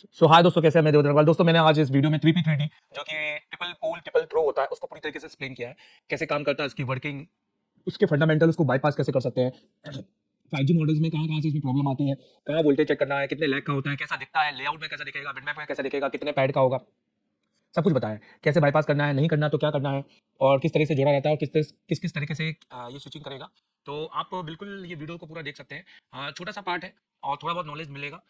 सो हाय दोस्तों, कैसे हैं? मैं देवेंद्र अग्रवाल। दोस्तों, मैंने आज इस वीडियो में 3P3D जो कि ट्रिपल पोल ट्रिपल थ्रो होता है उसको पूरी तरीके से एक्सप्लेन किया है, कैसे काम करता है, उसकी वर्किंग, उसके फंडामेंटल, उसको बाईपास कैसे कर सकते हैं, 5G मॉडल्स में कहाँ कहाँ से इसमें प्रॉब्लम आती है, कहाँ वोल्टेज चेक करना है, कितने लैग का होता है, कैसा दिखता है, लेआउट में कैसा दिखेगा, बिटमैप में कैसा दिखेगा, कितने पैड का होगा, सब कुछ बताया है। कैसे बाईपास करना है, नहीं करना तो क्या करना है, और किस तरह से जोड़ा रहता है, और किस किस तरीके से ये स्विचिंग करेगा। तो आप बिल्कुल ये वीडियो को पूरा देख सकते हैं। छोटा सा पार्ट है और थोड़ा बहुत नॉलेज मिलेगा।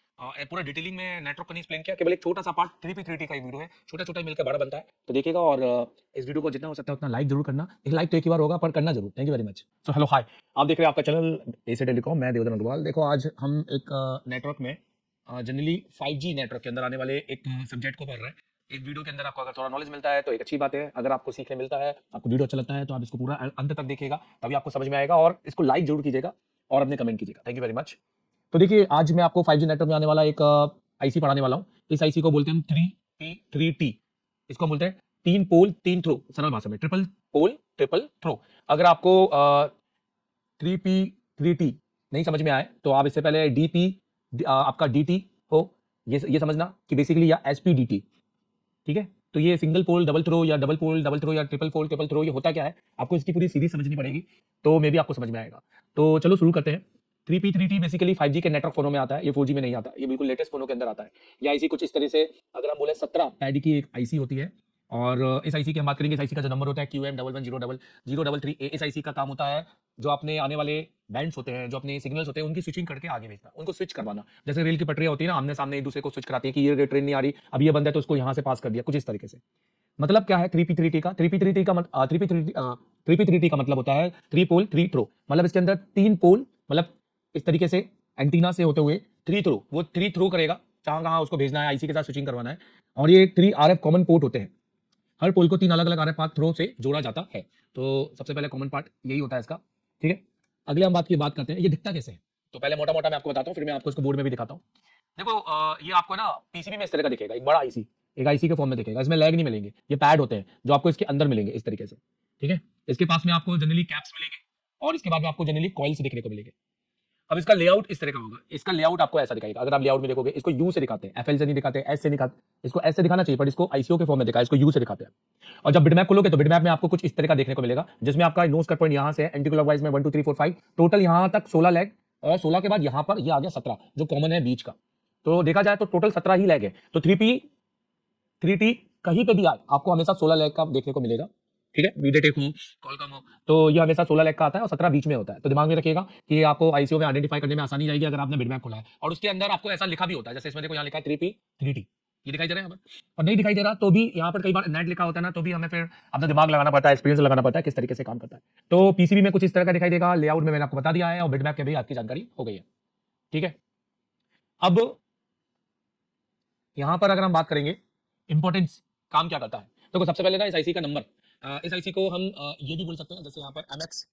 पूरा डिटेलिंग में नेटवर्क को नहीं एक्सप्लेन किया, केवल एक छोटा सा पार्ट 3P3D का ही वीडियो है, छोटा छोटा मिलकर बड़ा बनता है। तो देखिएगा, और इस वीडियो को जितना हो सकता है उतना लाइक जरूर करना। एक लाइक तो एक ही बार होगा, पर करना जरूर। Thank you very much. So hello, hi, आप देख रहे हैं आपका चैनल एसे टेलीकॉम। मैं देवेंद्र अग्रवाल। देखो, आज हम एक नेटवर्क में जनरली 5G नेटवर्क के अंदर आने वाले एक सब्जेक्ट को पढ़ रहे हैं। एक वीडियो के अंदर आपको अगर थोड़ा नॉलेज मिलता है तो एक अच्छी बात है। अगर आपको सीखने मिलता है, आपको वीडियो अच्छा लगता है, तो आप इसको पूरा अंत तक देखिएगा, तभी आपको समझ में आएगा। और इसको लाइक जरूर कीजिएगा और अपने कमेंट कीजिएगा। Thank you very much. तो देखिए, आज मैं आपको 5G नेटवर्क में आने वाला एक आईसी पढ़ाने वाला हूँ। इस आईसी को बोलते हैं हम 3P3T। इसको बोलते हैं 3 पोल 3 थ्रो, सरल भाषा में ट्रिपल पोल ट्रिपल थ्रो। अगर आपको 3P3T नहीं समझ में आए तो आप इससे पहले DP आपका DT हो, ये समझना कि बेसिकली, या SPDT। ठीक है, तो ये सिंगल पोल डबल थ्रो या डबल पोल डबल थ्रो या ट्रिपल पोल ट्रिपल थ्रो, ये होता क्या है, आपको इसकी पूरी सीरीज समझनी पड़ेगी, तो मे भी आपको समझ में आएगा। तो चलो शुरू करते हैं। 3P3T बेसिकली 5G के नेटवर्क फोनों में आता है, ये 4G में नहीं आता, ये बिल्कुल लेटेस्ट फोनों के अंदर आता है। ये आईसी कुछ इस तरह से, अगर हम बोले 17 पैड की एक आईसी होती है। और इस आईसी की हम बात करेंगे। इस आईसी का जो नंबर होता है QM11100033। इस आईसी का काम होता है जो अपने आने वाले बैंड्स होते हैं, जो अपने सिग्नल्स होते हैं, उनकी स्विचिंग करके आगे भेजना, उनको स्विच करवाना। जैसे रेल की पटरियां होती है ना, आमने सामने एक दूसरे को स्विच कराती है कि ये ट्रेन नहीं आ रही, अब ये बंद है तो उसको यहाँ से पास कर दिया, कुछ इस तरीके से। मतलब क्या है 3P3T का? 3P3T का मतलब होता है 3 पोल 3 थ्रो। मतलब इसके अंदर 3 पोल, मतलब इस तरीके से एंटीना से होते हुए 3 थ्रो, वो 3 थ्रो करेगा, जहां कहां उसको भेजना है, आईसी के साथ स्विचिंग करवाना है। और ये 3 RF कॉमन पोर्ट होते हैं। हर पोल को 3 अलग अलग RF पाथ थ्रो से जोड़ा जाता है। तो सबसे पहले कॉमन पार्ट यही होता है इसका। ठीक है, अगले हम बात करते हैं ये दिखता कैसे है। तो पहले मोटा मोटा मैं आपको बताता हूँ, फिर मैं आपको इसको बोर्ड में भी दिखाता हूँ। देखो, ये आपको ना पीसीबी में इस तरह का दिखेगा, एक बड़ा आईसी, एक आईसी के फॉर्म में दिखेगा। इसमें लैग नहीं मिलेंगे, ये पैड होते हैं जो आपको इसके अंदर मिलेंगे इस तरीके से। ठीक है, इसके पास में आपको जनरली कैप्स मिलेंगे, और इसके बाद में आपको जनरली कॉइल्स दिखने को मिलेंगे। अब इसका लेआउट इस तरह का होगा। इसका लेआउट आपको ऐसा दिखाएगा। अगर आप लेआउट में देखोगे, इसको यू से दिखाते हैं, एफएल से नहीं दिखाते, एस से दिखाते। इसको एस से दिखाना चाहिए, पर इसको आईसीओ के फॉर्म में दिखाया, इसको यू से दिखाते हैं। और जब बिटमैप खोलोगे तो बिटमैप में आपको कुछ इस तरह का देखने को मिलेगा, जिसमें आपका नोज कट पॉइंट यहाँ से एंटी क्लॉकवाइज में 1 2 3 4 5 टोटल यहाँ तक 16 लैग, और 16 के बाद यहाँ पर ये आ गया 17 जो कॉमन है बीच का। तो देखा जाए तो टोटल 17 ही लैग है। तो 3P3T कहीं पे भी आए, आपको हमेशा 16 लैग का देखने को मिलेगा। ठीक है, वीडियो हो, कॉलकॉम हो, तो ये हमेशा 16 लैग का आता है और 17 बीच में होता है। तो दिमाग में रखिएगा कि आपको आईसीओ में आइडेंटिफाई करने में आसानी जाएगी अगर आपने बिटमैप खोला है। और उसके अंदर आपको ऐसा लिखा भी होता है, जैसे इसमें देखो, यहाँ लिखा है 3P3T, ये दिखाई दे रहा है यहाँ पर। और नहीं दिखाई दे रहा तो भी यहाँ पर कई बार नेट लिखा होता है ना, तो भी हमें फिर अपना दिमाग लगाना पड़ता है, एक्सपीरियंस लगाना पड़ता है किस तरीके से काम करता है। तो पीसीबी में कुछ इस तरह का दिखाई देगा। लेआउट में मैंने आपको बता दिया है, और बिटमैप के भी आपकी जानकारी हो गई है। ठीक है, अब यहां पर अगर हम बात करेंगे इंपॉर्टेंस, काम क्या करता है। तो सबसे पहले ना, इस आईसी का नंबर, इस आईसी को हम ये भी बोल सकते हैं, जैसे यहाँ पर MX,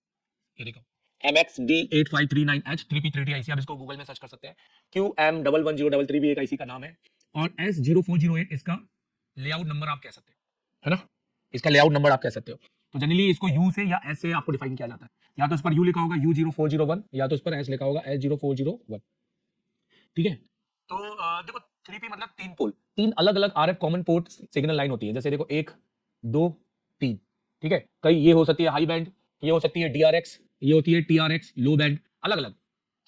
ये देखो MXD8539H 3P3T आईसी, आप इसको गूगल में सर्च कर सकते हैं। QM111033 भी एक आईसी का नाम है। और S0408 इसका लेआउट नंबर आप कह सकते हैं, है ना, इसका लेआउट नंबर आप कह सकते हो। तो जनरली इसको यू से या एस से आपको डिफाइन किया जाता है। या तो इस पर यू लिखा होगा U0401, या तो इस पर एस लिखा होगा S0401। ठीक है, तो देखो 3P मतलब 3 पोल, 3 अलग अलग RF common port signal line होती है। जैसे देखो 1 2 3। ठीक है, कई ये हो सकती है हाई बैंड, ये हो सकती है DRX, ये होती है TRX लो बैंड, अलग अलग।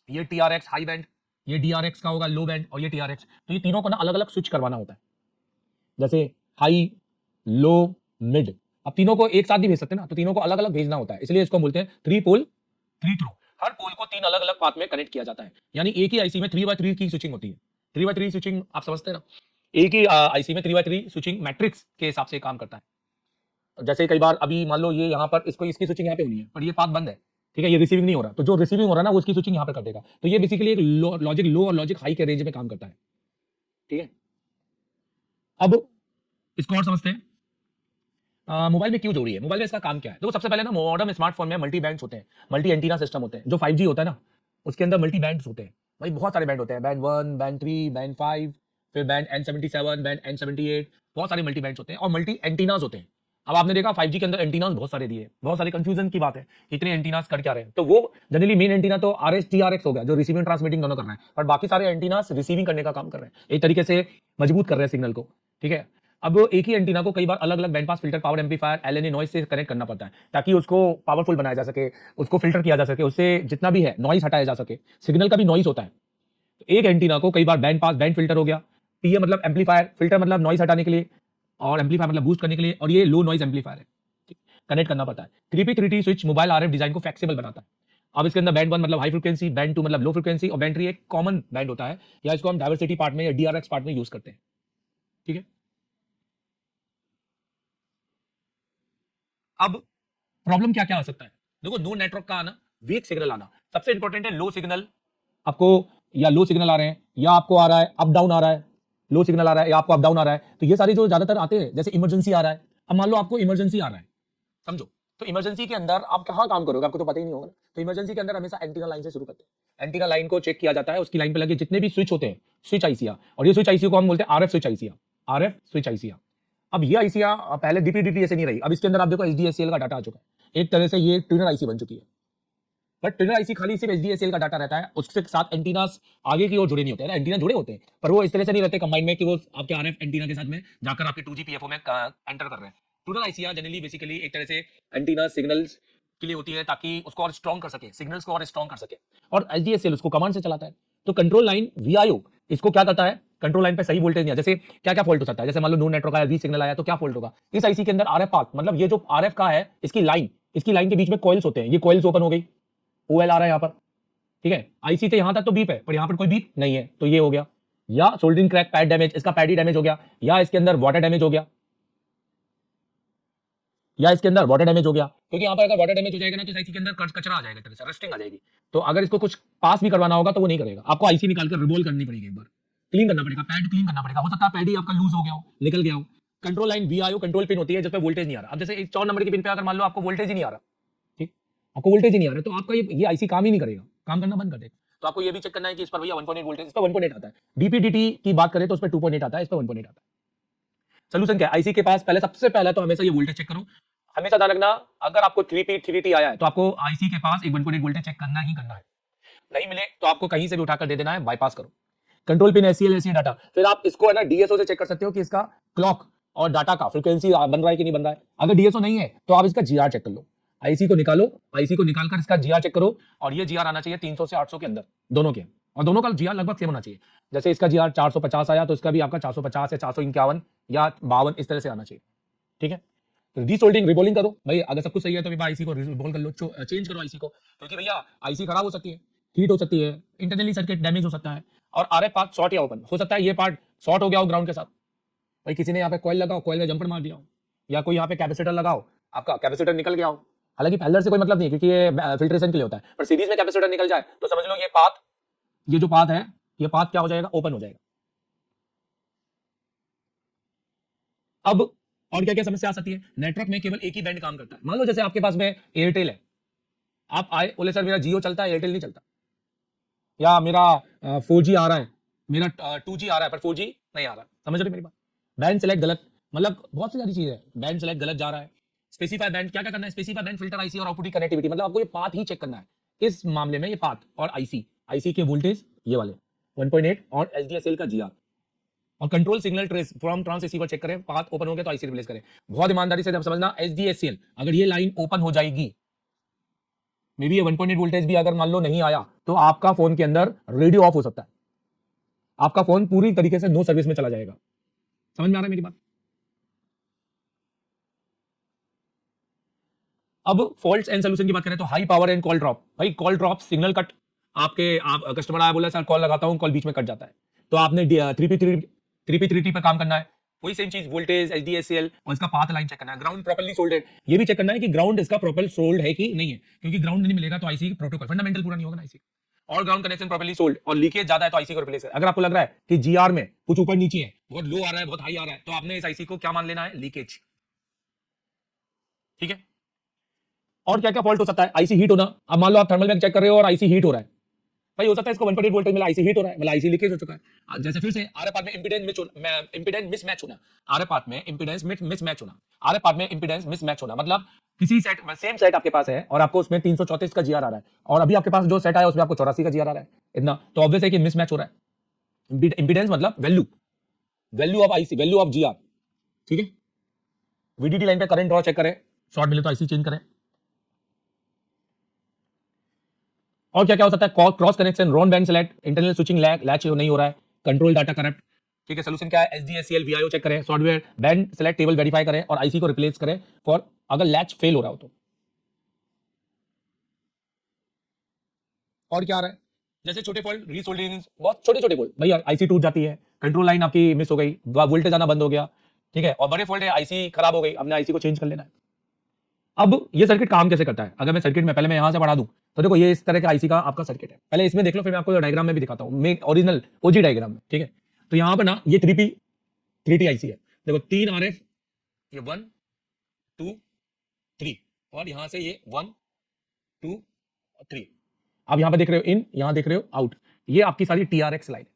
ये TRX हाई बैंड, ये DRX का होगा लो बैंड, और ये TRX। तो ये तीनों को ना अलग अलग स्विच करवाना होता है, जैसे हाई लो मिड। अब तीनों को एक साथ नहीं भेज सकते ना, तो तीनों को अलग अलग भेजना होता है, इसलिए इसको बोलते हैं 3 पोल 3 थ्रो। हर पोल को 3 अलग अलग पाथ में कनेक्ट किया जाता है। यानी एक ही आईसी में 3x3 की स्विचिंग होती है। 3x3 स्विचिंग आप समझते हैं ना, एक ही आईसी में 3x3 स्विचिंग मैट्रिक्स के हिसाब से काम करता है। जैसे कई बार अभी मान लो ये यहाँ पर इसको, इसकी स्विचिंग यहाँ पे होनी है, पर ये पाथ बंद है। ठीक है, ये रिसीविंग नहीं हो रहा, तो जो रिसीविंग हो रहा है ना, वो उसकी स्विचिंग यहाँ पर कर देगा। तो ये बेसिकली एक लॉजिक लो और लॉजिक हाई के रेंज में काम करता है। ठीक है, अब इसको और समझते हैं मोबाइल में क्यों जरूरी है, मोबाइल में इसका काम क्या है। देखो, सबसे पहले ना, मॉडर्न स्मार्टफोन में मल्टी बैंड्स होते हैं, मल्टी एंटीना सिस्टम होते हैं। जो 5G होता है ना, उसके अंदर मल्टी बैंड्स होते हैं। भाई बहुत सारे बैंड होते हैं, बैंड 1, बैंड 3, बैंड 5, फिर बैंड N77, बैंड N78, बहुत सारे मल्टी बैंड्स होते हैं, और मल्टी एंटीनास होते हैं। अब आपने देखा 5G के अंदर एंटीनास बहुत सारे दिए, बहुत सारे कंफ्यूजन की बात है, इतने एंटीनास कर क्या रहे हैं। तो वो जनरली मेन एंटीना तो RS TRX हो गया, जो रिसीविंग ट्रांसमिटिंग दोनों कर रहे हैं, पर बाकी सारे एंटीनास रिसीविंग करने का काम कर रहे हैं। एक तरीके से मजबूत कर रहे हैं सिग्नल को, ठीक है। अब एक ही एंटीना को कई बार अलग अलग band pass filter, power amplifier, LNA noise से कनेक्ट करना पड़ता है ताकि उसको पावरफुल बनाया जा सके, उसको फिल्टर किया जा सके, उससे जितना भी है नॉइज हटाया जा सके। सिग्नल का भी नॉइज होता है, तो एक एंटीना को कई बार बैंड पास, बैंड फिल्टर हो गया, पीए मतलब एम्पलीफायर, फिल्टर मतलब नॉइज हटाने के लिए, और एम्पलीफायर मतलब बूस्ट करने के लिए, और ये लो नॉइज एम्पलीफायर है, कनेक्ट करना पड़ता है। 3P3T switch mobile RF design को फ्लेक्सिबल बनाता है। अब इसके अंदर बैंड 1 मतलब हाई फ्रीक्वेंसी, बैंड 2 मतलब लो फ्रीक्वेंसी, और बैंड 3 एक कॉमन बैंड होता है, या इसको हम डायवर्सिटी पार्ट में या डीआरएक्स पार्ट में यूज करते हैं, ठीक है। अब प्रॉब्लम क्या क्या आ सकता है, देखो नो नेटवर्क का आना, वीक सिग्नल आना, सबसे इंपॉर्टेंट है लो सिग्नल, आपको या लो सिग्नल आ रहे हैं, या आपको आ रहा है अप डाउन आ रहा है, लो सिग्नल आ रहा है या आपको अप डाउन आ रहा है, तो ये सारी जो ज्यादातर आते हैं, जैसे इमरजेंसी आ रहा है। अब मान लो आपको इमरजेंसी आ रहा है, समझो, तो इमरजेंसी के अंदर आप कहाँ काम करोगे, आपको तो पता ही नहीं होगा। तो इमरजेंसी के अंदर हमेशा एंटीना लाइन से शुरू करते हैं, एंटीना लाइन को चेक किया जाता है, उसकी लाइन पे लगे जितने भी स्विच होते हैं, स्विच आईसिया, और ये स्विच आईसी को हम बोलते हैं आरएफ स्विच आईसिया, आरएफ स्विच आईसिया। अब ये आईसिया पहले डीपीडीटी ऐसे नहीं रही, अब इसके अंदर आप देखो एचडीएससीएल का डाटा आ चुका है, एक तरह से ये ट्यूनर आईसी बन चुकी है, बट ट्यूनर आईसी खाली सिर्फ एचडीएससीएल का डाटा रहता है, उसके साथ एंटीनास आगे की ओर जुड़े नहीं होते हैं, एंटीना जुड़े होते हैं पर वो इस तरह से नहीं रहते कंबाइन में कि वो आपके आरएफ एंटीना के साथ में जाकर आपके 2G पीएफओ में एंटर कर रहे हैं। ट्यूनर आईसिया जनरली बेसिकली एक तरह से एंटीना सिग्नल्स के लिए होती है ताकि उसको और स्ट्रॉन्ग कर सके, सिग्नल्स को और स्ट्रॉन्ग कर सके, और एचडीएससीएल उसको कमांड से चलाता है। तो कंट्रोल लाइन वीआईओ इसको क्या करता है, कंट्रोल लाइन पे सही वोल्टेज नहीं है, जैसे क्या क्या फॉल्ट हो सकता है, जैसे मान लो नो नेटवर्क आया, वी सिग्नल आया, तो क्या फॉल्ट होगा, इस आईसी के अंदर आरएफ पार्ट, मतलब ये जो आरएफ का है, इसकी लाइन के बीच में कॉइल्स होते हैं, ये कॉइल्स ओपन हो गई, ओएल आ रहा है यहाँ पर, ठीक है। आईसी से यहां तक तो बीप है, पर यहां पर कोई बीप नहीं है, तो ये हो गया, या सोल्डरिंग क्रैक, पैड डैमेज, इसका पैड ही डैमेज हो गया, या इसके अंदर वाटर डैमेज हो गया, या इसके अंदर वाटर डैमेज हो गया, क्योंकि यहाँ पर अगर वाटर डैमेज हो जाएगा ना तो आईसी के अंदर कचरा आ जाएगा, तरह से रस्टिंग आ जाएगी, तो अगर इसको कुछ पास भी करवाना होगा तो वो नहीं करेगा, आपको आईसी निकाल कर रिवोल्व करनी पड़ेगी, एक बार क्लीन करना पड़ेगा, पैड क्लीन करना पड़ेगा, हो सकता है पैड ही आपका लूज हो गया हो, निकल गया हो। कंट्रोल लाइन वीआईओ कंट्रोल पिन होती है जिसपे वोल्टेज नहीं आ रहा, अब जैसे 4 नंबर की पिन पे अगर मान लो आपको वोल्टेज ही नहीं आ रहा, ठीक, आपको वोल्टेज ही नहीं आ रहा, तो आपका ये आईसी काम ही नहीं करेगा, काम करना बंद कर देगा। तो आपको ये भी चेक करना है कि इस पर भैया 1.8 वोल्टेज, इस पर 1.8 आता है, डीपीडीटी की बात करें तो उस पर 2.8 आता है, इस पर 1.8 आता है। सोल्यूशन क्या है, आईसी के पास पहले, सबसे पहले तो हमेशा ये वोल्टेज चेक करो, हमेशा ध्यान रखना, अगर आपको 3P3T आया है तो आपको आईसी के पास एक 1.8 वोल्टेज चेक करना ही करना है, नहीं मिले तो आपको कहीं से भी उठाकर दे देना है, बाईपास करो। Control pin SCL SC data, फिर आप इसको है ना डीएसओ से चेक कर सकते हो कि इसका क्लॉक और डाटा का फ्रीक्वेंसी बन रहा है कि नहीं बन रहा है, अगर डीएसओ नहीं है तो आप इसका जीआर चेक कर लो, आईसी को निकालो, आईसी को निकालकर इसका जीआर चेक करो, और ये जीआर आना चाहिए 300 से 800 के अंदर, दोनों के, और दोनों का जीआर लगभग सेम होना चाहिए, जैसे इसका जीआर 450 आया तो इसका भी आपका 450 या 451 या 52 इस तरह से आना चाहिए, ठीक है। रीसोल्डिंग, रिबोलिंग करो भाई, अगर सब कुछ सही है तो आईसी को रिबोल कर लो, चेंज करो आईसी को, क्योंकि भैया आईसी खराब हो सकती है, हीट हो सकती है, इंटरनली सर्किट डैमेज हो सकता है, और आरएफ पार्ट शॉर्ट या ओपन हो सकता है, ये पार्ट शॉर्ट हो गया हो ग्राउंड के साथ, भाई किसी ने यहाँ पे कॉइल लगाओ, कॉइल में जंपर मार दिया हो, या कोई यहाँ पे कैपेसिटर लगाओ, आपका कैपेसिटर निकल गया हो, हालांकि पैरेलल से कोई मतलब नहीं है क्योंकि ये फिल्ट्रेशन के लिए होता है, पर सीरीज में कैपेसिटर निकल जाए तो समझ लो ये जो पाथ है, ये पाथ क्या हो जाएगा, ओपन हो जाएगा। अब और क्या क्या समस्या आ सकती है, नेटवर्क में केवल एक ही बैंड काम करता है, मान लो जैसे आपके पास में एयरटेल है, आप आए बोले सर मेरा जियो चलता है, एयरटेल नहीं चलता, या मेरा 4G आ रहा है, मेरा 2G आ रहा है पर 4G नहीं आ रहा, समझ रहे मेरी बात, बैंड सेलेक्ट गलत, मतलब बहुत सारी चीज है, बैंड सेलेक्ट गलत जा रहा है, स्पेसिफाई बैंड, क्या क्या करना है, स्पेसिफाई बैंड, फिल्टर आईसी और आउटपुट की कनेक्टिविटी, मतलब आपको ये पाथ ही चेक करना है, इस मामले में ये पाथ और आईसी के वोल्टेज ये वाले 1.8 और एचडीएसएल का जीआर, और control signal trace from trans receiver check करें, पाथ ओपन हो गया तो आईसी रिप्लेस करें, बहुत ईमानदारी से जब समझना, एचडीएसएल अगर ये लाइन ओपन हो जाएगी, मे बी ये 1.8 वोल्टेज भी अगर मान लो नहीं आया तो आपका फोन के अंदर रेडियो ऑफ हो सकता है, आपका फोन पूरी तरीके से नो सर्विस में चला जाएगा, समझ में आ रहा है मेरी बात। अब फॉल्ट्स एंड सोल्यूशन की बात करें तो high power and call drop, भाई कॉल ड्रॉप, सिग्नल कट, आप कस्टमर आया बोला सर कॉल लगाता हूं, कॉल बीच में कट जाता है, तो आपने 3P3T पर काम करना है, वही सेम चीज, वोल्टेज एचडीएसएल और इसका पाथ लाइन चेक करना है, ग्राउंड प्रॉपर्ली सोल्डेड, ये भी चेक करना है कि ग्राउंड इसका प्रॉपर सोल्ड है कि नहीं है, क्योंकि ग्राउंड नहीं मिलेगा तो आईसी प्रोटोकॉल फंडामेंटल पूरा नहीं होगा ना आईसी, और ग्राउंड कनेक्शन प्रॉपर्ली सोल्ड, और लीकेज ज्यादा है तो आईसी को रिप्लेस कर, अगर आपको लग रहा है कि जीआर में कुछ ऊपर नीचे है, बहुत लो आ रहा है बहुत हाई आ रहा है, तो आपने इस आईसी को क्या मान लेना है, लीकेज, ठीक है। और क्या क्या फॉल्ट हो सकता है, आईसी हीट होना, अब मान लो आप थर्मल बैंक चेक कर रहे हो और आईसी हीट हो रहा है, भाई हो सकता है इसको 1.8 वोल्टेज मिला, आईसी हीट हो रहा है, मतलब आईसी लीकेज हो चुका है, जैसे फिर से आरएफ पार्ट में इंपेडेंस मिसमैच होना, आरएफ पार्ट में इंपेडेंस मिसमैच होना, आरएफ पार्ट में इंपेडेंस मिसमैच होना, मतलब किसी सेट सेम सेट आपके पास है और आपको उसमें 334 का जीआर आ रहा है, और अभी आपके पास जो सेट आया उसमें आपको 84 का जीआर आ रहा है, इतना तो ऑब्वियस है कि मिसमैच हो रहा है, इंपेडेंस मतलब value, value of IC, value of GR, ठीक है। वीडीडी लाइन पे करंट ड्रॉ चेक करें, शॉर्ट मिले तो आईसी चेंज करें। और क्या क्या हो सकता है, cross connection, Ron band select, internal switching latch नहीं हो रहा है, कंट्रोल डाटा करप्ट, ठीक है। सोल्यूशन क्या है, एसडीएससीएल वीआईओ चेक करें, software band select table verify करें और आईसी को रिप्लेस करें फॉर अगर लैच फेल हो रहा हो तो। और क्या आ रहा है, जैसे छोटे फॉल्ट, रीसोल्डरिंग, बहुत छोटे छोटे फॉल्ट, भैया आईसी टूट जाती है, कंट्रोल लाइन आपकी मिस हो गई, वोल्टेज आना बंद हो गया, ठीक है। और बड़े फॉल्ट है, आईसी खराब हो गई, हमने आईसी को चेंज कर लेना है। अब ये सर्किट काम कैसे करता है, अगर मैं सर्किट में पहले मैं यहां से बढ़ा दूं तो देखो ये इस तरह का आईसी का आपका सर्किट है, पहले इसमें देख लो, फिर मैं आपको डायग्राम में भी दिखाता हूं, मेन ओरिजिनल ओजी डायग्राम में, ठीक है। तो यहां पर ना ये 3T आईसी है, देखो 3 आरएफ, ये 1 2 3, और यहां से ये 1 2 3। आप यहां पर देख रहे हो इन, यहां देख रहे हो आउट, ये आपकी सारी टीआरएक्स लाइन है,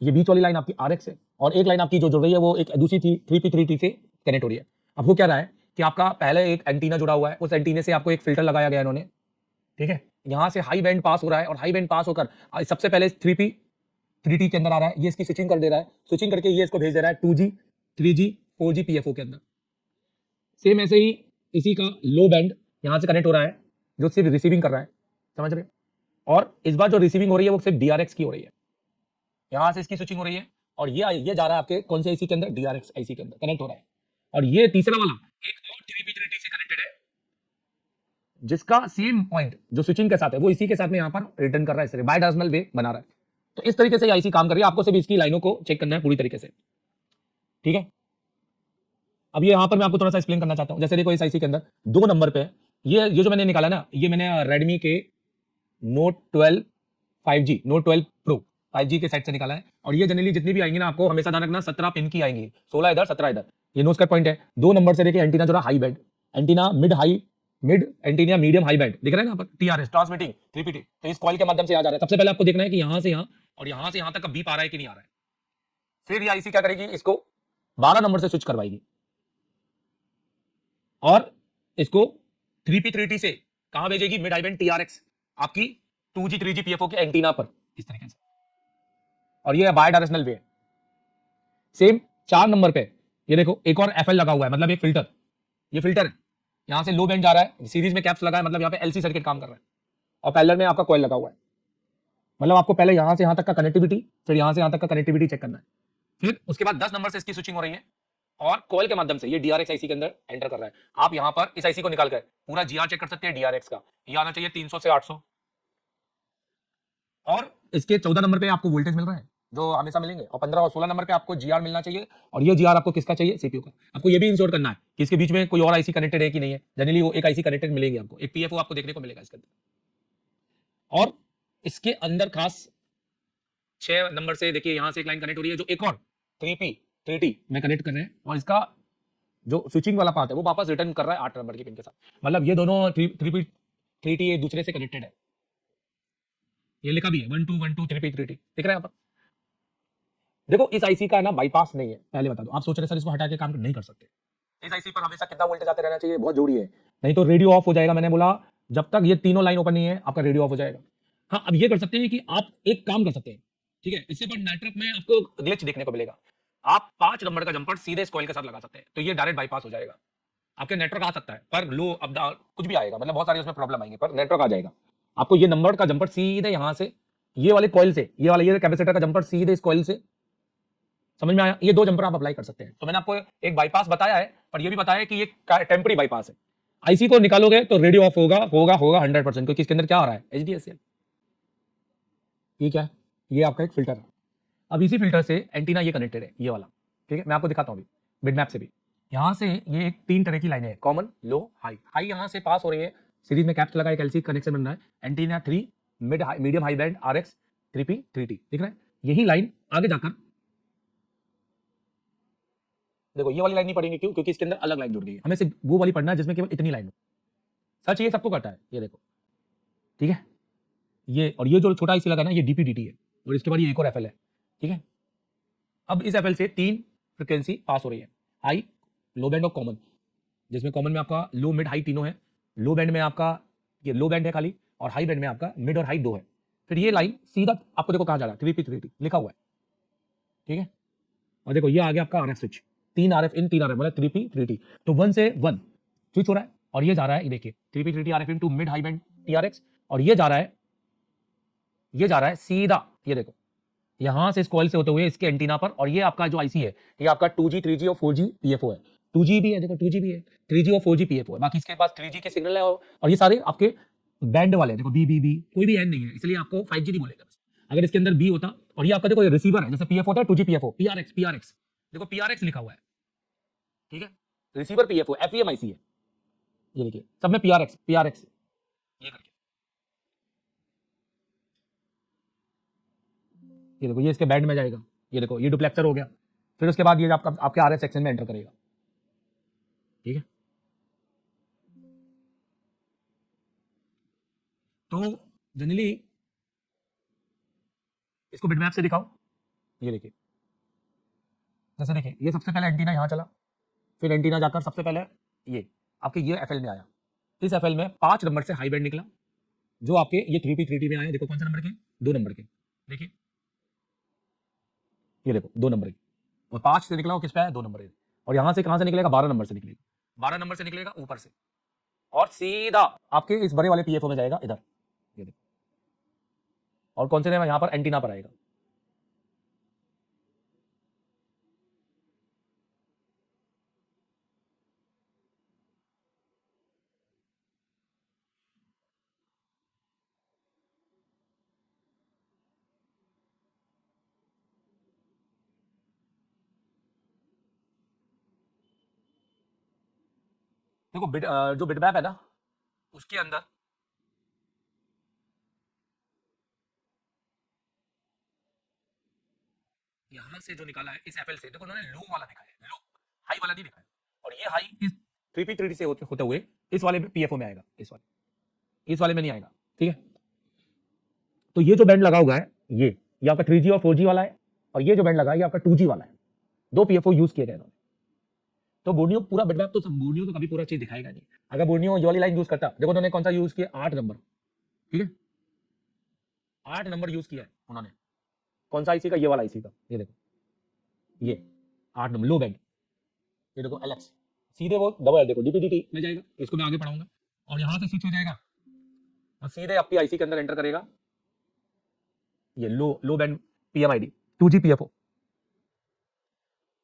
ये बीच वाली लाइन आपकी आरएक्स है, और एक लाइन आपकी जो जुड़ रही है वो एक दूसरी 3P3T से कनेक्ट हो रही है। अब वो क्या रहा है कि आपका पहले एक एंटीना जुड़ा हुआ है, उस एंटीने से आपको एक फिल्टर लगाया गया इन्होंने, ठीक है। यहां से हाई बैंड पास हो रहा है, और हाई बैंड पास होकर सबसे पहले 3P3T के अंदर आ रहा है, ये इसकी स्विचिंग कर दे रहा है, स्विचिंग करके ये इसको भेज दे रहा है 2G 3G 4G PFO के अंदर। सेम ऐसे ही इसी का लो बैंड यहां से कनेक्ट हो रहा है, जो सिर्फ रिसीविंग कर रहा है, समझ रहे। और इस बार जो रिसीविंग हो रही है वो सिर्फ डीआरएक्स की हो रही है, यहां से इसकी स्विचिंग हो रही है, और ये जा रहा है आपके कौन से आईसी के अंदर, डीआरएक्स आईसी के अंदर कनेक्ट हो रहा है। और ये तीसरा वाला एक और 3P3T से कनेक्टेड है, जिसका सेम पॉइंट जो स्विचिंग के साथ है वो इसी के साथ में यहां पर रिटर्न कर रहा है, इस तरह बाय डायरेक्शनल वे बना रहा है। तो इस तरीके से ये आईसी काम कर रही है, आपको सिर्फ इसकी लाइनों को चेक करना है पूरी तरीके से, ठीक है। अब ये यहां पर मैं आपको थोड़ा सा एक्सप्लेन करना चाहता हूं, जैसे देखो इस आईसी के अंदर 2 नंबर पे ये जो मैंने निकाला ना, ये मैंने रेडमी के note 12 5G note 12 pro 5G के सेट से निकाला है। और ये जनरली जितनी भी आएंगी ना, आपको हमेशा ध्यान रखना 17 पिन की आएंगी, 16 इधर 17 इधर, ये नोज का पॉइंट है। 2 नंबर से देखिए एंटीना जो high band, antenna mid antenna medium high band, दिख रहा है ना, टीआरएस ट्रांसमिटिंग 3P3, तो इस कॉइल के माध्यम से आ जा रहा है। सबसे पहले आपको देखना है कि यहां से यहां और यहां से यहां तक का बीप आ रहा है कि नहीं आ रहा है। फिर ये आईसी क्या करेगी, इसको 12 नंबर से स्विच करवाएगी, और इसको 3P3T से कहां भेजेगी, मिड हाई बैंड टीआरएक्स आपकी 2G 3G PFO के एंटीना पर, इस तरीके से। और ये बाय डायरेक्शनल वे है। सेम 4 नंबर पे ये देखो एक और एफएल लगा हुआ है, मतलब एक फिल्टर, ये फिल्टर है, यहां से लो बैंड जा रहा है, सीरीज में कैप्स लगा है, मतलब यहां पे एलसी सर्किट काम कर रहा है, और पैरेलल में आपका कॉइल लगा हुआ है। मतलब आपको पहले यहां से यहां तक का कनेक्टिविटी, फिर यहां से यहां तक का कनेक्टिविटी चेक करना है, फिर उसके बाद 10 नंबर से इसकी स्विचिंग हो रही है, और कॉइल के माध्यम से ये डीआरएक्स आईसी के अंदर एंटर कर रहा है। आप यहां पर इस आईसी को निकाल कर पूरा जीआर चेक कर सकते हैं डीआरएक्स का, ये आना चाहिए 300 से 800, और इसके 14 नंबर पे आपको वोल्टेज मिल रहा है जो हमेशा मिलेंगे, और 15 और 16 नंबर पे आपको जीआर मिलना चाहिए। और ये जीआर आपको किसका चाहिए, सीपीयू का। आपको ये भी इंश्योर करना है कि इसके बीच में कोई और आईसी कनेक्टेड है कि नहीं है, जनरली वो एक आईसी कनेक्टेड मिलेगी आपको, एक पीएफओ आपको देखने को मिलेगा इसके अंदर। और इसके अंदर खास 6 नंबर से देखिए यहां से एक लाइन कनेक्ट हो रही है, जो एक और 3P3T में कनेक्ट कर रहे हैं, और इसका जो स्विचिंग वाला पार्ट है वो वापस रिटर्न कर रहा है 8 नंबर की पिन के साथ। मतलब ये दोनों 3P3T एक दूसरे से कनेक्टेड है, ये लिखा भी है 1 2 1 2 3P3T, दिख रहा है यहाँ पर। देखो इस आईसी का ना बाईपास नहीं है, पहले बता दो। आप सोच रहे सर इसको हटा के काम नहीं कर सकते, इस आईसी पर हमेशा कितना वोल्टेज आते रहना चाहिए, बहुत जरूरी है, नहीं तो रेडियो ऑफ हो जाएगा। मैंने बोला जब तक ये तीनों लाइन ओपन नहीं है आपका रेडियो ऑफ हो जाएगा। हाँ, अब ये कर सकते हैं कि आप एक काम कर सकते हैं, ठीक है, इससे पर नेटवर्क में आपको ग्लिच देखने को मिलेगा। आप 5 नंबर का जंपर सीधे इस कॉइल के साथ लगा सकते हैं, तो ये डायरेक्ट बाईपास हो जाएगा। आपके नेटवर्क आ सकता है पर लो अप डाउन कुछ भी आएगा, मतलब बहुत सारी उसमें प्रॉब्लम आएंगे, पर नेटवर्क आ जाएगा। आपको ये नंबर का जंपर सीधे यहां से ये वाले कॉइल से, ये वाला ये कैपेसिटर का जंपर सीधे इस कॉइल से, समझ में आया। ये 2 जंपर आप अप्लाई कर सकते हैं। तो मैंने आपको एक बाईपास बताया है, पर ये भी बताया है कि ये टेम्पररी बाईपास है। आईसी को निकालोगे तो रेडियो ऑफ होगा होगा होगा 100%, क्योंकि इसके अंदर क्या आ रहा है, एचडीएसएल। ये क्या है, ये आपका एक फिल्टर है। अब इसी फिल्टर से एंटीना ये कनेक्टेड है, ये वाला, ठीक है। मैं आपको दिखाता हूं अभी बिटमैप से भी। यहां से ये एक 3 तरह की लाइनें हैं, कॉमन, लो, हाई। हाई यहां से पास हो रही है, सीरीज में कैप्स लगा, एक एलसी कनेक्शन बन रहा है, antenna 3 medium high band RX 3P3T, दिख रहा है। यही लाइन आगे जाकर देखो ये वाली लाइन नहीं पढ़ेंगे, क्यों, क्योंकि इसके अंदर अलग लाइन जुड़ गई है, हमें सिर्फ वो वाली पढ़ना है जिसमें केवल इतनी लाइन हो। सच ये सबको करता है, ये देखो, ठीक है। ये और ये जो छोटा आईसी लगा ना, ये डीपीडीटी है, और इसके बाद ये एक और एफएल है, ठीक है। अब इस एफएल से 3 फ्रिक्वेंसी पास हो रही है, हाई, लो बैंड और कॉमन, जिसमें कॉमन में आपका लो मिड हाई तीनों है, लो बैंड में आपका ये लो बैंड है खाली, और हाई बैंड में आपका मिड और हाई 2 है। फिर ये लाइन सीधा आपको देखो कहां जा रहा है, 3P3T लिखा हुआ है, ठीक है। और देखो ये आ गया आपका RF स्विच, 3 RF इन 3 RF मतलब 3P 3T, तो 1 से 1 स्विच हो रहा है और ये जा रहा है, ये देखिए 3P 3T RF into mid high band TRX, और ये जा रहा है सीधा, ये देखो यहां से इस कॉइल से होते हुए इसके एंटीना पर, और ये आपका जो आईसी है ये आपका 2G 3G और 4G PFO है, 2G भी है, देखो 2G भी है, 3G और 4G PFO है, बाकी इसके पास 3G के सिग्नल है, और ये सारे आपके बैंड वाले हैं, देखो बी, कोई भी एन नहीं है, इसलिए आपको 5G नहीं बोलेगा। अगर इसके अंदर बी होता, और ये आपका देखो ये रिसीवर है, जैसे PF होता है 2G PFO, PRX, देखो PRX लिखा हुआ है, ठीक है, रिसीवर PFO FEM IC है, ये देखिए सब में PRX ये करके, ये देखो ये इसके बैंड में जाएगा, ये देखो ये डुप्लेक्सर हो गया, फिर उसके बाद ये आपका आपके RF सेक्शन में एंटर करेगा, ठीक है। तो जनरली इसको बिटमैप से दिखाओ, ये देखिए जैसे देखिए ये सबसे पहले एंटीना यहाँ चला, फिर एंटीना जाकर सबसे पहले ये आपके ये FL में आया, इस FL में 5 नंबर से हाई बैंड निकला, जो आपके ये 3P 3T में आए, देखो कौन से नंबर के, 2 नंबर के, देखिए ये देखो 2 नंबर के, और 5 से निकला वो किस पे है, 2 नंबर के, और यहां से कहां से निकलेगा, 12 नंबर से निकलेगा, 12 नंबर से निकलेगा ऊपर से, और सीधा आपके इस बड़े वाले PFO में जाएगा इधर, ये देखो, और कौन से ने यहाँ पर एंटीना पर आएगा, देखो जो बिटमैप है ना उसके अंदर यहां से जो निकाला है इस FL से, देखो उन्होंने लो वाला दिखाया है, लो, हाई वाला नहीं दिखाया, और ये हाई इस 3P 3T से होते हुए इस वाले PFO में आएगा, इस वाले में नहीं आएगा, ठीक है। तो ये जो बैंड लगा हुआ है ये आपका 3G और 4G वाला है, और ये जो बैंड लगा है ये आपका 2G वाला है, 2 PFO यूज किए गए इन्होंने। तो बोर्नियो पूरा बिटमैप तो बोर्नियो तो कभी पूरा चीज दिखाएगा नहीं, अगर बोर्नियो ये वाली लाइन यूज करता, देखो उन्होंने कौन सा यूज किया, 8 नंबर, ठीक है, 8 नंबर यूज किया है उन्होंने, कौन सा आईसी का, ये वाला आईसी का, ये देखो ये 8 नंबर लो बैंड, ये देखो LX, सीधे वो डबल देखो DPDT में जाएगा, इसको मैं आगे पढ़ाऊंगा, और यहां से स्विच हो जाएगा और सीधे आपकी आईसी के अंदर एंटर करेगा, ये लो band PMID 2G PFO,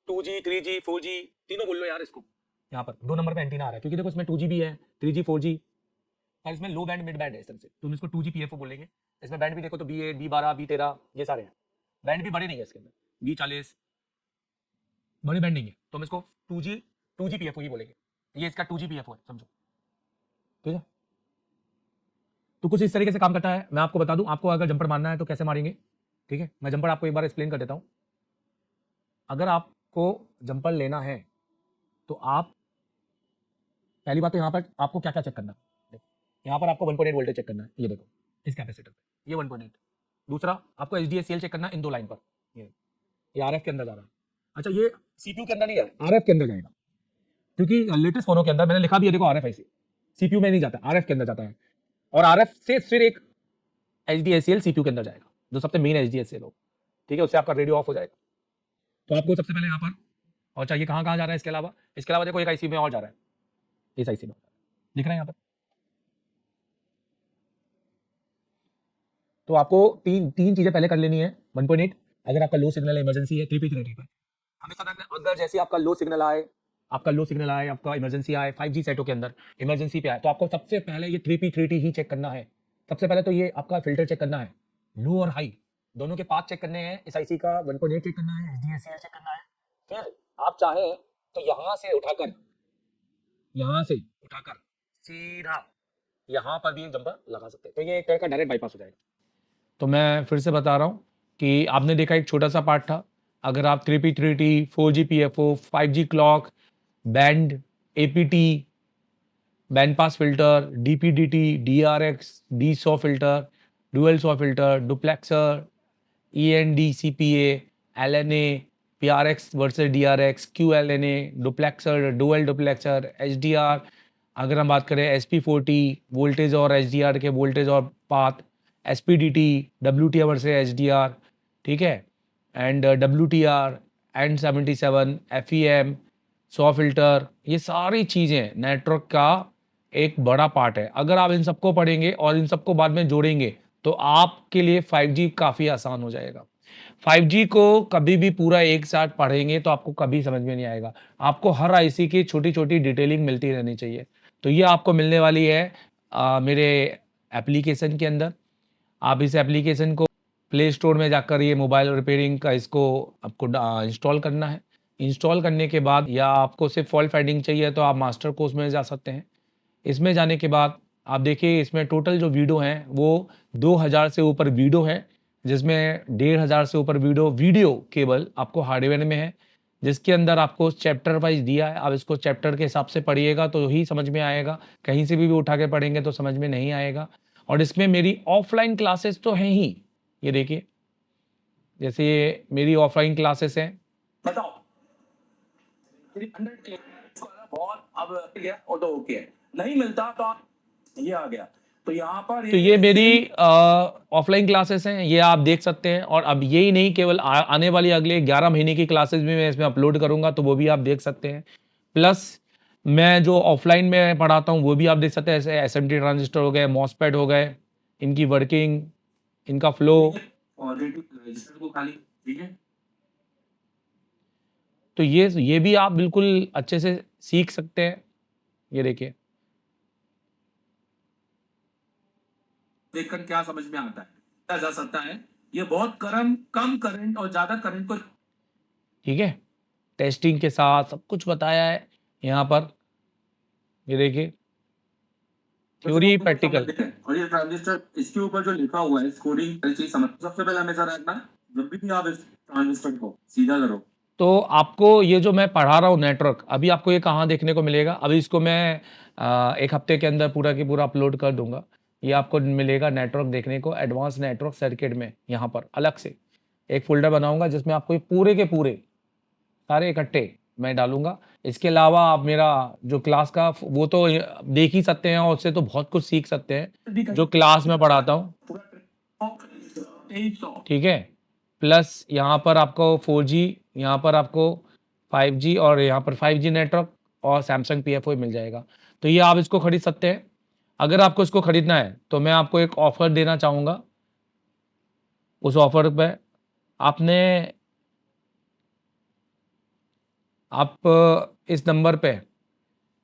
2G 3G 4G तीनों बोल लो यार इसको, यहाँ पर 2 नंबर पे एंटीना आ रहा है, क्योंकि देखो इसमें 2G भी है, 3G 4G, और इसमें लो बैंड मिड बैंड है, इस तरह से तुम इसको 2G PFO बोलेंगे। इसमें बैंड भी देखो तो B8 B12 B13 ये सारे हैं, बैंड भी बड़े नहीं है इसके अंदर, B40 बड़े बैंड नहीं है, तो हम इसको 2G PFO ही बोलेंगे, ये इसका 2G PFO है, समझो, ठीक है। तो कुछ इस तरीके से काम करता है, मैं आपको बता दूं, आपको अगर जंपर मारना है तो कैसे मारेंगे, ठीक है, मैं जंपर आपको एक बार एक्सप्लेन कर देता हूं। अगर आपको जंपर लेना है तो आप पहली बात तो यहाँ पर आपको क्या क्या चेक करना है, यहाँ पर आपको 1.8 वोल्टेज चेक करना है, ये देखो इस कैपेसिटर पे ये 1.8, दूसरा आपको HDACL चेक करना है इन 2 लाइन पर, ये RF के अंदर जा रहा है, अच्छा ये CPU के अंदर नहीं है, RF के अंदर जाएगा, क्योंकि लेटेस्ट फोनों के अंदर मैंने लिखा भी है, देखो RF IC CPU में नहीं जाता, RF के अंदर जाता है, और RF से फिर एक HDACL CPU के अंदर जाएगा, जो सबसे मेन HDACL हो, ठीक है, उससे आपका रेडियो ऑफ हो जाएगा। तो आपको सबसे पहले यहाँ पर, और चाहिए कहाँ कहाँ जा रहा है, इसके अलावा देखो एक IC में और जा रहा है, इस IC में लिख रहे हैं यहाँ पर। तो आपको तीन चीजें पहले कर लेनी है। 1.8 अगर आपका लो सिग्नल है, इमरजेंसी है, 3P 3T पर हमेशा अगर जैसे आपका लो सिग्नल आए, आपका इमरजेंसी आए, 5G सेटों के अंदर इमरजेंसी पे आए, तो आपको सबसे पहले ये 3P 3T ही चेक करना है। सबसे पहले तो ये आपका फिल्टर चेक करना है, लो और हाई दोनों के पाथ चेक करने हैं, इस IC का 1.8 चेक करना है, HDACL चेक करना है, फिर आप चाहें तो यहाँ से उठाकर सीधा यहाँ पर भी एक जंपर लगा सकते हैं, तो ये एक तरह का डायरेक्ट बाईपास हो जाएगा। तो मैं फिर से बता रहा हूँ कि आपने देखा एक छोटा सा पार्ट था, अगर आप 3P 3T 4G PFO 5G clock band APT band pass filter DPDT DRX D100 filter dual 100 filter duplexer END CPA LNA PRX versus DRX QLNA duplexer dual duplexer HDR, अगर हम बात करें SP40 वोल्टेज और HDR के voltage और path, SPDT WTR versus HDR, ठीक है, and WTR N77, FEM, saw filter, ये सारी चीज़ें नेटवर्क का एक बड़ा पार्ट है। अगर आप इन सबको पढ़ेंगे और इन सबको बाद में जोड़ेंगे तो आपके लिए 5G काफ़ी आसान हो जाएगा। 5G को कभी भी पूरा एक साथ पढ़ेंगे तो आपको कभी समझ में नहीं आएगा। आपको हर आईसी की छोटी-छोटी डिटेलिंग मिलती रहनी चाहिए। तो ये आपको मिलने वाली है मेरे एप्लीकेशन के अंदर। आप इस एप्लीकेशन को प्ले स्टोर में जाकर ये मोबाइल रिपेयरिंग का इसको आपको इंस्टॉल करना है। इंस्टॉल करने के बाद या आपको सिर्फ फॉल्ट फाइंडिंग चाहिए तो आप मास्टर कोर्स में जा सकते हैं। इसमें जाने के बाद आप देखिए इसमें टोटल जो वीडियो हैं वो 2000 से ऊपर वीडियो हैं, जिसमें 1500 से ऊपर वीडियो केवल आपको हार्डवेयर में है, जिसके अंदर आपको चैप्टर वाइज दिया है। आप इसको चैप्टर के हिसाब से पढ़िएगा तो ही समझ में आएगा, कहीं से भी उठा के पढ़ेंगे तो समझ में नहीं आएगा। और इसमें मेरी ऑफलाइन क्लासेस तो हैं ही, ये देखिए जैसे ये मेरी ऑफलाइन क्लासेस हैं। बताओ बहुत अब गया और तो ओके है, नहीं मिलता तो ये आ गया। तो यहाँ पर तो ये मेरी ऑफलाइन क्लासेस हैं, ये आप देख सकते हैं। और अब यही नहीं, केवल आने वाली अगले 11 महीने की क्लासेस भी मैं इसमें अपलोड करूंगा, तो वो भी आप देख सकते हैं। प्लस मैं जो ऑफलाइन में पढ़ाता हूँ वो भी आप देख सकते हैं, ऐसे एसएमटी ट्रांजिस्टर हो गए, मॉसफेट हो गए, इनकी वर्किंग, इनका फ्लो। को खाली ठीक है। तो ये भी आप बिल्कुल अच्छे से सीख सकते हैं। ये देखिए देखकर क्या समझ में आता है, क्या जा सकता है। ये बहुत कम करंट और ज्यादा करंट को, ठीक है, टेस्टिंग के साथ सब कुछ बताया है यहाँ पर। ये देखिए थ्योरी प्रैक्टिकल। और ये ट्रांजिस्टर इसके ऊपर जो लिखा हुआ है कोडिंग चीज समझ, सबसे पहले हमेशा रखना जब भी आप इस ट्रांजिस्टर को सीधा करो तो आपको ये जो मैं पढ़ा रहा हूँ नेटवर्क, अभी आपको ये कहाँ देखने को मिलेगा? अभी इसको मैं एक हफ्ते के अंदर पूरा की पूरा अपलोड कर दूंगा। ये आपको मिलेगा नेटवर्क देखने को, एडवांस नेटवर्क सर्किट में। यहाँ पर अलग से एक फोल्डर बनाऊंगा जिसमें आपको ये पूरे के पूरे सारे इकट्ठे मैं डालूंगा। इसके अलावा आप मेरा जो क्लास का वो तो देख ही सकते हैं और उससे तो बहुत कुछ सीख सकते हैं जो क्लास में पढ़ाता हूँ, ठीक है। प्लस यहाँ पर आपको 4G, यहाँ पर आपको 5G और यहाँ पर 5G नेटवर्क और सैमसंग PFO मिल जाएगा। तो ये आप इसको खरीद सकते हैं। अगर आपको इसको खरीदना है तो मैं आपको एक ऑफ़र देना चाहूँगा। उस ऑफ़र पे आपने आप इस नंबर पे,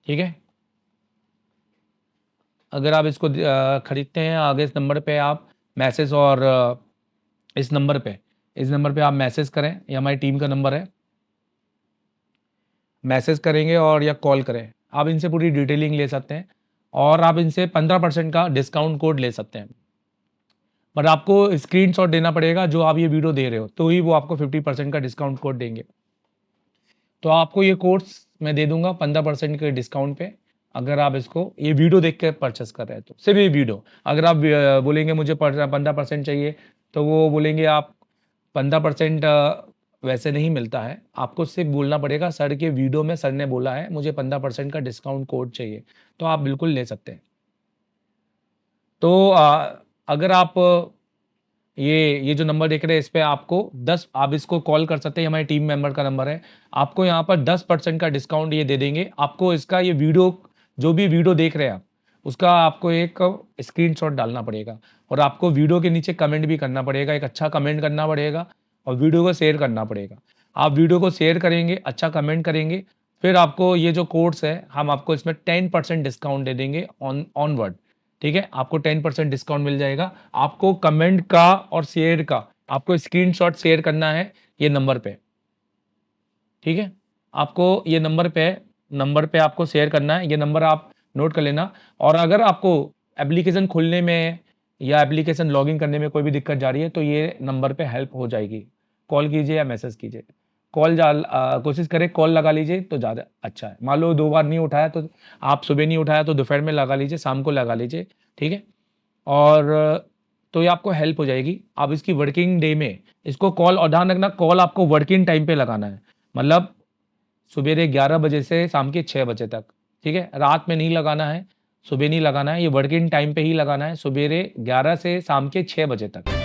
ठीक है, अगर आप इसको खरीदते हैं आगे इस नंबर पे आप मैसेज और इस नंबर पे आप मैसेज करें, ये हमारी टीम का नंबर है, मैसेज करेंगे और या कॉल करें। आप इनसे पूरी डिटेलिंग ले सकते हैं और आप इनसे 15% का डिस्काउंट कोड ले सकते हैं। पर आपको स्क्रीनशॉट देना पड़ेगा जो आप ये वीडियो दे रहे हो, तो ही वो आपको 50% का डिस्काउंट कोड देंगे। तो आपको ये कोर्स मैं दे दूंगा 15% के डिस्काउंट पे, अगर आप इसको ये वीडियो देख के परचेस कर रहे हैं तो। सिर्फ ये वीडियो, अगर आप बोलेंगे मुझे 15% चाहिए तो वो बोलेंगे आप 15% वैसे नहीं मिलता है। आपको सिर्फ बोलना पड़ेगा सर के वीडियो में सर ने बोला है मुझे 15% का डिस्काउंट कोड चाहिए, तो आप बिल्कुल ले सकते हैं। तो अगर आप ये जो नंबर देख रहे हैं इस पे आपको 10, आप इसको कॉल कर सकते हैं, हमारे टीम मेंबर का नंबर है। आपको यहाँ पर 10% का डिस्काउंट ये दे देंगे। आपको इसका ये वीडियो, जो भी वीडियो देख रहे हैं आप, उसका आपको एक स्क्रीनशॉट डालना पड़ेगा और आपको वीडियो के नीचे कमेंट भी करना पड़ेगा, एक अच्छा कमेंट करना पड़ेगा और वीडियो को शेयर करना पड़ेगा। आप वीडियो को शेयर करेंगे, अच्छा कमेंट करेंगे, फिर आपको ये जो कोर्स है हम आपको इसमें 10% डिस्काउंट दे देंगे ऑनवर्ड, ठीक है। आपको 10% डिस्काउंट मिल जाएगा। आपको कमेंट का और शेयर का आपको स्क्रीनशॉट शेयर करना है ये नंबर पे, ठीक है। आपको ये नंबर पे आपको शेयर करना है, ये नंबर आप नोट कर लेना। और अगर आपको एप्लीकेशन खोलने में या एप्लीकेशन लॉगिन करने में कोई भी दिक्कत जा रही है तो ये नंबर पे हेल्प हो जाएगी। कॉल कीजिए या मैसेज कीजिए। कोशिश करें कॉल लगा लीजिए तो ज़्यादा अच्छा है। मान लो 2 बार नहीं उठाया तो आप सुबह नहीं उठाया तो दोपहर में लगा लीजिए, शाम को लगा लीजिए, ठीक है। और तो ये आपको हेल्प हो जाएगी। आप इसकी वर्किंग डे में इसको कॉल, और ध्यान रखना कॉल आपको वर्किंग टाइम पे लगाना है, मतलब सुबह 11 बजे से शाम के 6 बजे तक, ठीक है। रात में नहीं लगाना है, सुबह नहीं लगाना है, ये वर्किंग टाइम पे ही लगाना है, सुबह 11 से शाम के 6 बजे तक।